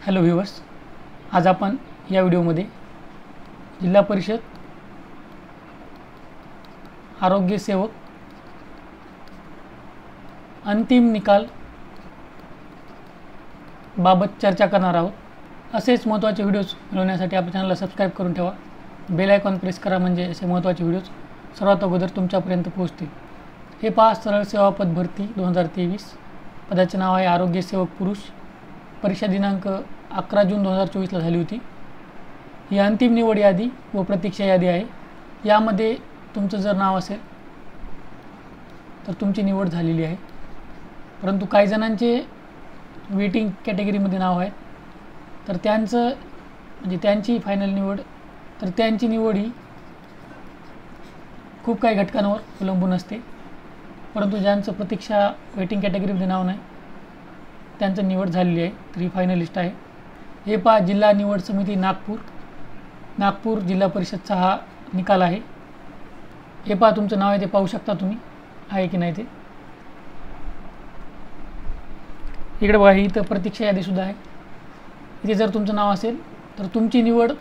Hello viewers, आज आपण या व्हिडिओमध्ये जिल्हा परिषद आरोग्य सेवक अंतिम निकाल बाबत चर्चा करणार आहोत। असेच महत्त्वाचे व्हिडिओज मिळवण्यासाठी आपल्या चॅनलला सबस्क्राईब करून ठेवा, बेल आयकॉन प्रेस करा, म्हणजे असे महत्त्वाचे व्हिडिओज सर्वात अगोदर तुमच्यापर्यंत पोहोचतील। हे पहा, सरळ सेवा पद भरती 2023, पदाचे नाव आहे आरोग्य सेवक पुरुष। परीक्षा दिनांक 11 जून 2024ला झाली होती। ही अंतिम निवड यादी व प्रतीक्षा यादी आहे। यामध्ये तुमचं जर नाव असेल तर तुमची निवड झालेली आहे, परंतु काही जणांचे वेटिंग कॅटेगरीमध्ये नाव आहे, तर त्यांचं म्हणजे त्यांची फायनल निवड, तर त्यांची निवड ही खूप काही घटकांवर अवलंबून असते। परंतु ज्यांचं प्रतीक्षा वेटिंग कॅटेगरीमध्ये नाव नाही त्यांचं निवड झालेली आहे, तर ही फायनलिस्ट आहे। हे पहा, जिल्हा निवड समिती नागपूर जिल्हा परिषदचा हा निकाल आहे। हे पहा, तुमचं नाव आहे ते पाहू शकता तुम्ही, आहे की नाही ते। इकडे बघा, इथं प्रतीक्षा यादीसुद्धा आहे। इथे जर तुमचं नाव असेल तर तुमची निवड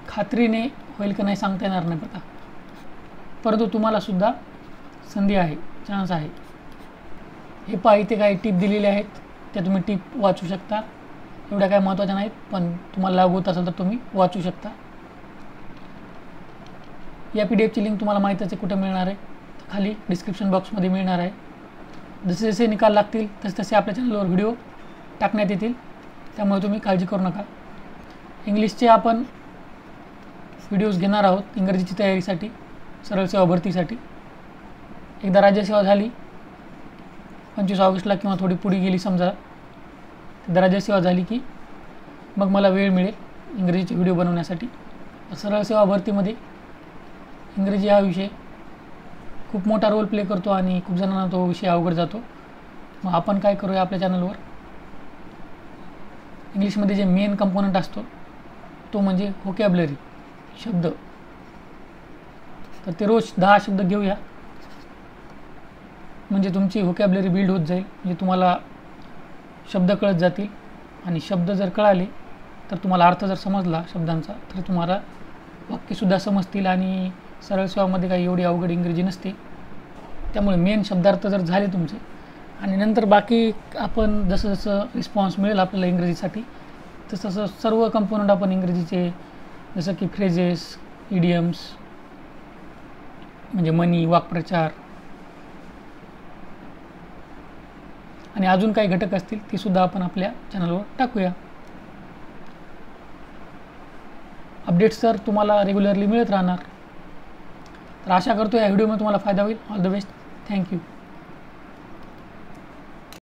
खात्रीने होईल की नाही सांगता येणार नाही बघा, परंतु तुम्हाला सुद्धा संधी आहे, चान्स आहे। हे पहा, इथे काही टिप दिलेले आहेत, त्या तुम्ही टिप वाचू शकता। एवढ्या काय महत्त्वाच्या नाहीत, पण तुम्हाला लागू होत असेल तर तुम्ही वाचू शकता। या PDF ची लिंक तुम्हाला माहीतच आहे कुठे मिळणार आहे, तर खाली डिस्क्रिप्शन बॉक्समध्ये मिळणार आहे। जसे जसे निकाल लागतील तसे तसे आपल्या चॅनलवर व्हिडिओ टाकण्यात येतील, त्यामुळे तुम्ही काळजी करू नका। इंग्लिशचे आपण व्हिडिओज घेणार आहोत इंग्रजीची तयारीसाठी, सरळ सेवा भरतीसाठी। एकदा राज्यसेवा झाली 25 ऑगस्टला किंवा थोडी पुढे गेली समजा, एकदा राज्यसेवा झाली की मग मला वेळ मिळेल इंग्रजीचे व्हिडिओ बनवण्यासाठी। सरळ सेवा भरतीमध्ये इंग्रजी हा विषय खूप मोठा रोल प्ले करतो आणि खूप जणांना तो विषय अवघड जातो। मग आपण काय करूया, आपल्या चॅनलवर इंग्लिशमध्ये जे मेन कंपोनंट असतो तो म्हणजे व्होकॅब्युलरी, शब्द। तर ते रोज 10 शब्द घेऊया, म्हणजे तुमची व्होकॅब्युलरी बिल्ड होत जाईल, म्हणजे तुम्हाला शब्द कळत जातील। आणि शब्द जर कळाले तर तुम्हाला अर्थ जर समजला शब्दांचा तर तुम्हाला वाक्यसुद्धा समजतील। आणि सरळ सेवामध्ये काही एवढी अवघड इंग्रजी नसते, त्यामुळे मेन शब्दार्थ जर झाले तुमचे, आणि नंतर बाकी आपण जसं जसं रिस्पॉन्स मिळेल आपल्याला इंग्रजीसाठी तसं तसं सर्व कंपोनंट आपण इंग्रजीचे, जसं की फ्रेजेस, इडियम्स म्हणजे म्हणी, वाक्प्रचार आणि अजून काही घटक असतील ती सुद्धा आपण आपल्या चॅनलवर टाकूया। अपडेट्स तर तुम्हाला रेग्युलरली मिळत राहणार। तर आशा करतो या व्हिडिओमध्ये तुम्हाला फायदा होईल। All the best, thank you.